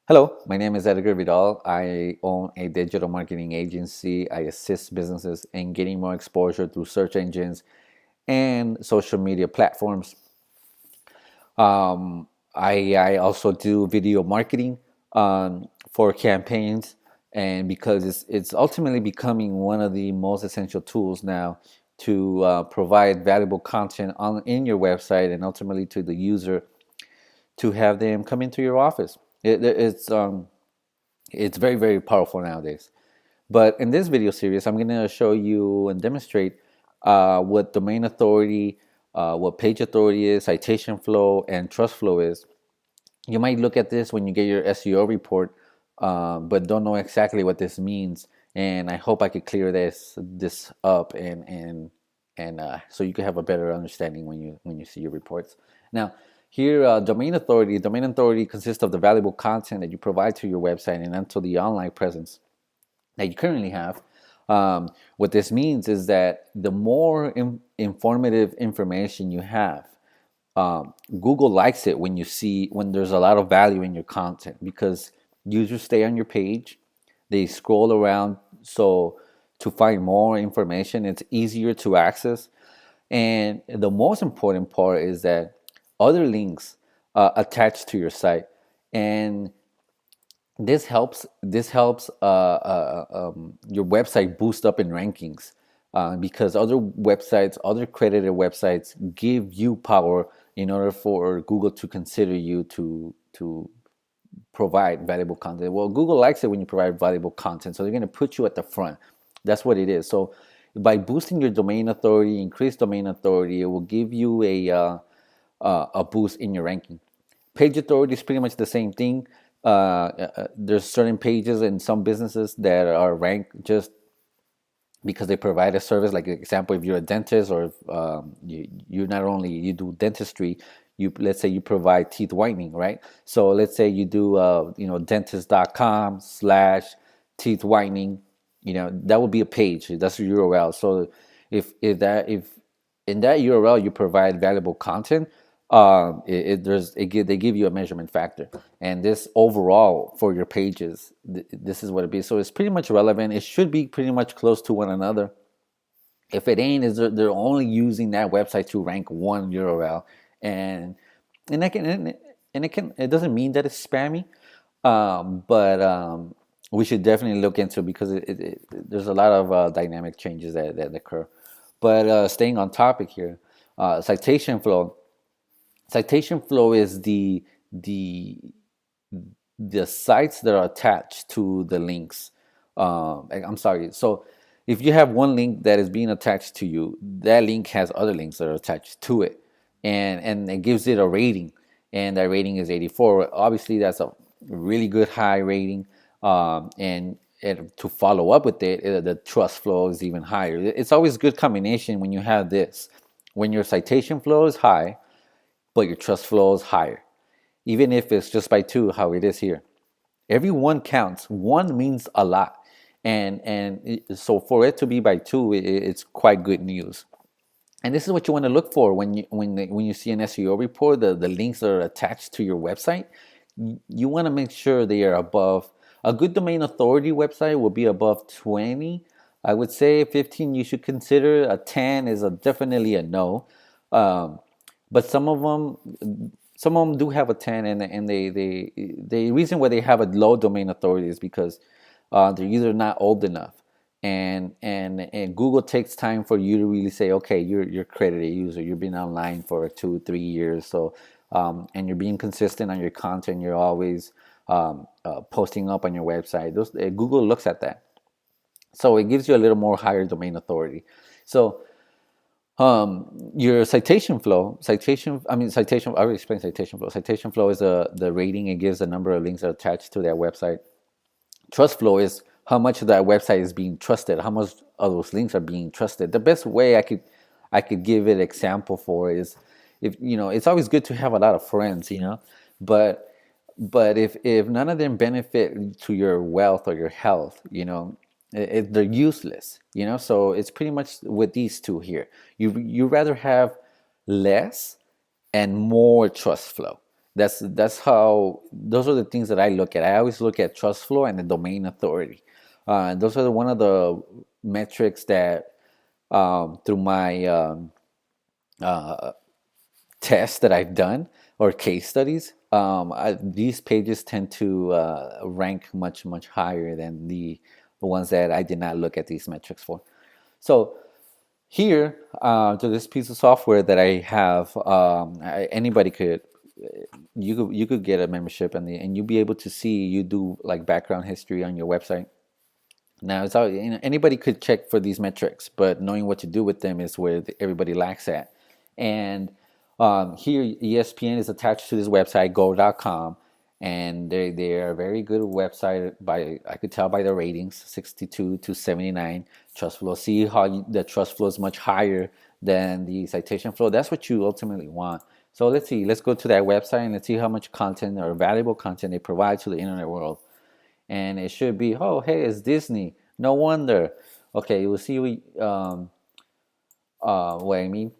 Hello, my name is Edgar Vidal. I own a digital marketing agency. I assist businesses in getting more exposure through search engines and social media platforms. I also do video marketing for campaigns, and because it's ultimately becoming one of the most essential tools now to provide valuable content on in your website and ultimately to the user to have them come into your office. It's very, very powerful nowadays. But in this video series, I'm going to show you and demonstrate what domain authority, what page authority is, citation flow, and trust flow is. You might look at this when you get your SEO report, but don't know exactly what this means. And I hope I could clear this up and so you can have a better understanding when you see your reports. Now, here, domain authority consists of the valuable content that you provide to your website and until the online presence that you currently have. What this means is that the more informative information you have, Google likes it when there's a lot of value in your content because users stay on your page, they scroll around so to find more information, it's easier to access. And the most important part is that other links attached to your site, and this helps your website boost up in rankings because other credited websites give you power in order for Google to consider you to provide valuable content. Well, Google likes it when you provide valuable content, so they're going to put you at the front. That's what it is. So by boosting your domain authority, increased domain authority, it will give you a boost in your ranking. Page authority is pretty much the same thing. There's certain pages in some businesses that are ranked just because they provide a service. Like example, if you're a dentist or if, you not only you do dentistry, let's say you provide teeth whitening, right? So let's say you do dentist.com/teeth whitening. That would be a page. That's a URL. So if in that URL you provide valuable content, they give you a measurement factor, and this overall for your pages, this is what it be. So it's pretty much relevant. It should be pretty much close to one another. If it ain't, is they're only using that website to rank one URL, and and that can it doesn't mean that it's spammy, but we should definitely look into it because there's a lot of dynamic changes that occur. But staying on topic here, citation flow. Citation flow is the the sites that are attached to the links. I'm sorry. So if you have one link that is being attached to you, that link has other links that are attached to it, and it gives it a rating, and that rating is 84. Obviously, that's a really good high rating, and to follow up with it, the trust flow is even higher. It's always good combination when you have this. When your citation flow is high, but your trust flow is higher, even if it's just by two, how it is here. Every one counts. One means a lot, so for it to be by two, it's quite good news. And this is what you want to look for when you see an SEO report. The links that are attached to your website, you want to make sure they are above. A good domain authority website will be above 20. I would say 15 you should consider. A 10 is definitely a no. But some of them do have a 10, and the reason why they have a low domain authority is because they're either not old enough, and Google takes time for you to really say, okay, you're a credited user, you've been online for 2 3 years, so and you're being consistent on your content, you're always posting up on your website. Google looks at that, so it gives you a little more higher domain authority. So your citation, I already explained citation flow. Citation flow is the rating. It gives the number of links attached to that website. Trust flow is how much of that website is being trusted, how much of those links are being trusted. The best way I could give it example for is, if it's always good to have a lot of friends, but if none of them benefit to your wealth or your health, they're useless. So it's pretty much with these two here. You rather have less and more trust flow. That's how, those are the things that I look at. I always look at trust flow and the domain authority. Those are one of the metrics that, through my tests that I've done, or case studies, these pages tend to rank much higher than the ones that I did not look at these metrics for. So here, to this piece of software that I have, anybody could, you could get a membership, and you'll be able to see, you do like background history on your website. Now, it's all, anybody could check for these metrics, but knowing what to do with them is where everybody lacks at. And here, ESPN is attached to this website, go.com, and they are a very good website. By, I could tell by the ratings, 62 to 79 trust flow. See how the trust flow is much higher than the citation flow. That's what you ultimately want. So let's see. Let's go to that website and let's see how much content or valuable content they provide to the internet world. And it should be, oh, hey, it's Disney. No wonder. Okay, we'll see what I mean.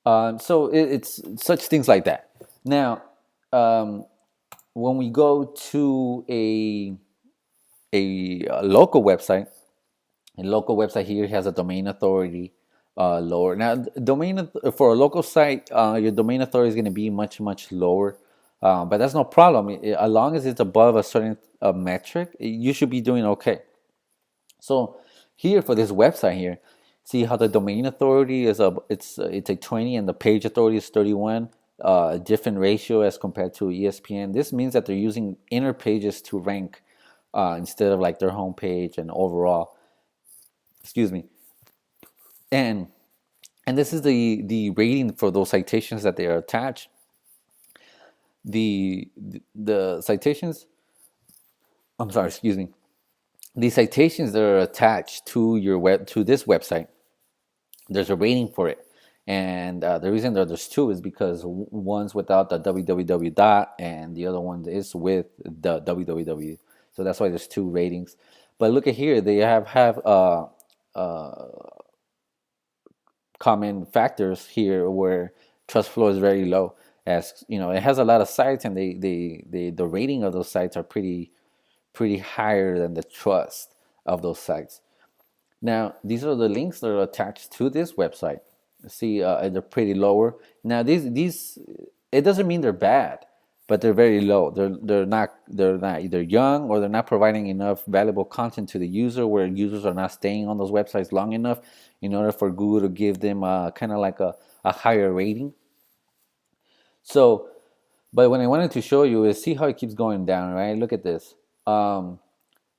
So it's such things like that. Now, when we go to a local website, here has a domain authority lower. Now, for a local site, your domain authority is going to be much lower. But that's no problem. As long as it's above a certain metric, you should be doing okay. So here for this website here, see how the domain authority is it's a 20 and the page authority is 31. Different ratio as compared to ESPN. This means that they're using inner pages to rank instead of like their home page and overall. Excuse me. And this is the rating for those citations that they are attached. The citations, I'm sorry, excuse me. The citations that are attached to this website, there's a rating for it. And the reason that there's two is because one's without the www dot and the other one is with the www. So that's why there's two ratings. But look at here, they have common factors here where trust flow is very low. As you know, it has a lot of sites, and the rating of those sites are pretty higher than the trust of those sites. Now, these are the links that are attached to this website. See, they're pretty lower. Now, these it doesn't mean they're bad, but they're very low. They're not either young, or they're not providing enough valuable content to the user, where users are not staying on those websites long enough in order for Google to give them kind of like a higher rating. So, but what I wanted to show you is, see how it keeps going down, right? Look at this.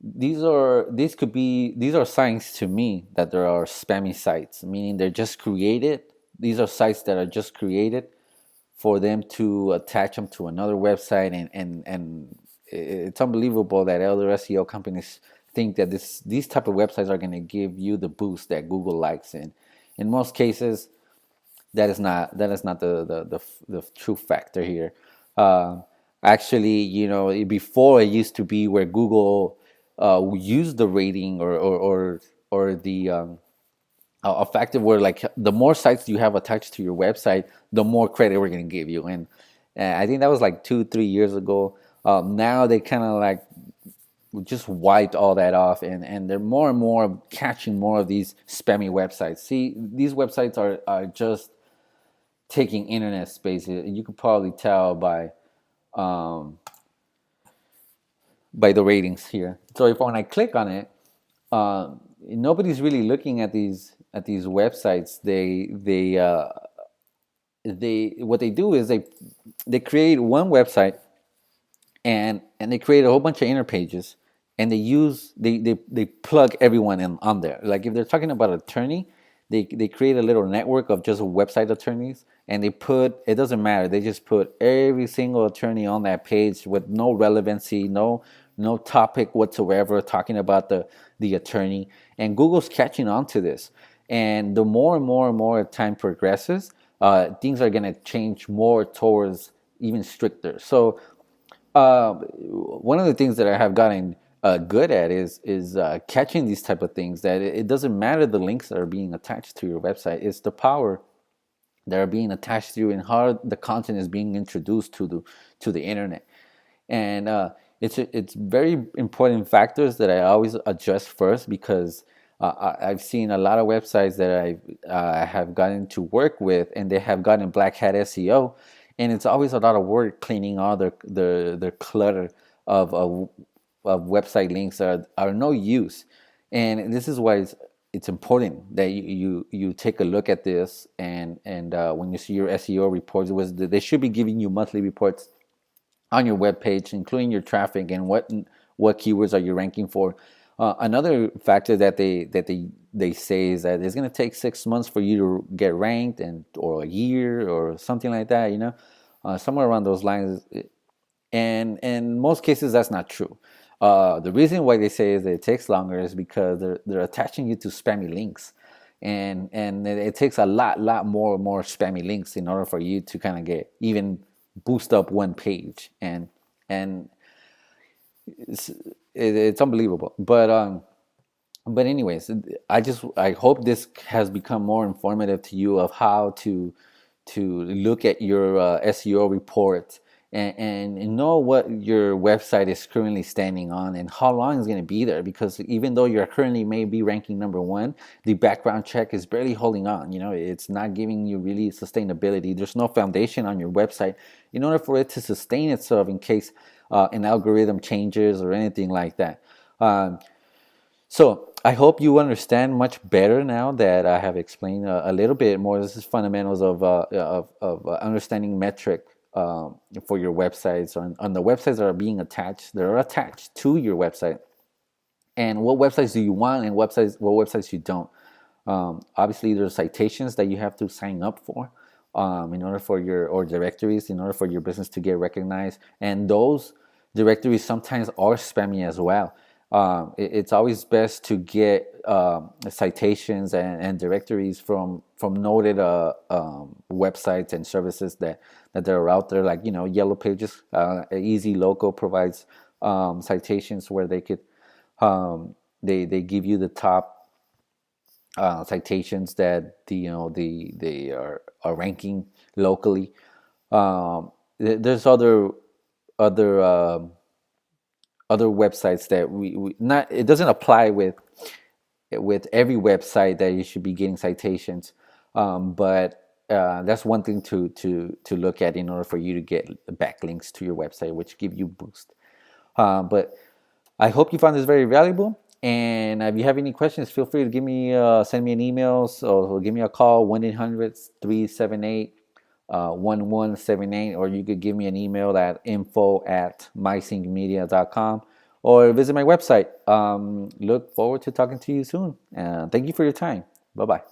These are signs to me that there are spammy sites, meaning they're just created. These are sites that are just created for them to attach them to another website, and it's unbelievable that other SEO companies think that these type of websites are going to give you the boost that Google likes. And in most cases, that is not the true factor here. Actually, before, it used to be where Google used the rating or the a factor where, like, the more sites you have attached to your website, the more credit we're going to give you. And I think that was like 2-3 years ago. Now they kind of like just wiped all that off, and they're more and more catching more of these spammy websites. See, these websites are just taking internet space. You could probably tell by the ratings here. So when I click on it, nobody's really looking at these websites. They what they do is they create one website, and they create a whole bunch of inner pages, and they plug everyone in on there. Like, if they're talking about attorney, they create a little network of just website attorneys, and it doesn't matter, they just put every single attorney on that page with no relevancy, no topic whatsoever talking about the attorney. And Google's catching on to this, and the more and more time progresses, things are going to change more towards even stricter. So one of the things that I have gotten good at is catching these type of things, that it doesn't matter the links that are being attached to your website. It's the power that are being attached to you and how the content is being introduced to the internet. And it's very important factors that I always address first, because I've seen a lot of websites that I have gotten to work with, and they have gotten black hat SEO, and it's always a lot of work cleaning all their clutter of website links that are no use. And this is why it's important that you take a look at this, and when you see your SEO reports, they should be giving you monthly reports on your web page, including your traffic and what keywords are you ranking for. Another factor that they say is that it's going to take 6 months for you to get ranked, and or a year or something like that. Somewhere around those lines. And in most cases, that's not true. The reason why they say is that it takes longer is because they're attaching you to spammy links, and it takes a lot more spammy links in order for you to kind of get even boost up one page, and it's unbelievable. But anyways, I hope this has become more informative to you of how to look at your SEO report, and know what your website is currently standing on and how long it's going to be there. Because even though you're currently maybe ranking number one, the background check is barely holding on. It's not giving you really sustainability. There's no foundation on your website in order for it to sustain itself in case an algorithm changes or anything like that. So I hope you understand much better now that I have explained a little bit more. This is fundamentals of understanding metric for your websites, on the websites that are being attached. That are attached to your website, and what websites do you want, and what websites you don't. Obviously, there's citations that you have to sign up for in order for or directories in order for your business to get recognized, and those directories sometimes are spammy as well. It's always best to get citations and directories from noted websites and services that are out there, like Yellow Pages. Easy Local provides citations where they could they give you the top citations that they are ranking locally. There's other websites that we not, it doesn't apply with every website that you should be getting citations, but that's one thing to look at in order for you to get backlinks to your website, which give you boost. But I hope you found this very valuable, and if you have any questions, feel free to send me an email, or give me a call, 1-800-378-1178, or you could give me an email at info@mysyncmedia.com, or visit my website. Look forward to talking to you soon. Thank you for your time. Bye-bye.